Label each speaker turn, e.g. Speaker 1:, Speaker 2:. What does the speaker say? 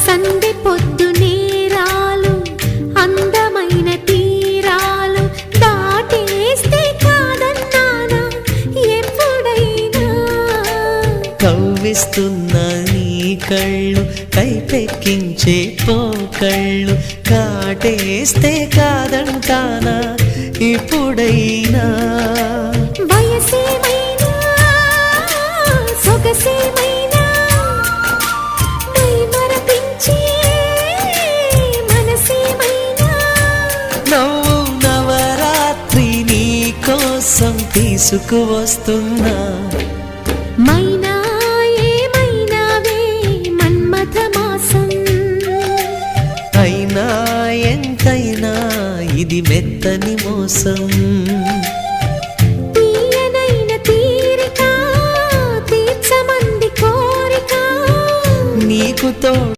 Speaker 1: సందె పొద్దు నేరాలు అందమైన తీరాలు దాటేస్తే కాదన్నానా ఎప్పుడైనా
Speaker 2: కవ్విస్తున్న నీ కళ్ళు కైపెక్కించే పోకళ్ళు కాటేస్తే కాదంటానా ఇప్పుడైనా
Speaker 1: వయసేమైనా సొగసేమైనా మై మరపించే మనసేమైనా
Speaker 2: నవ్వు నవరాత్రి నీ కోసం తీసుకువస్తున్నా
Speaker 1: మైనా ఏమైనావే మన్మథ మాసం
Speaker 2: అయినా ఎంతైనా ఇది మెత్తని మోసం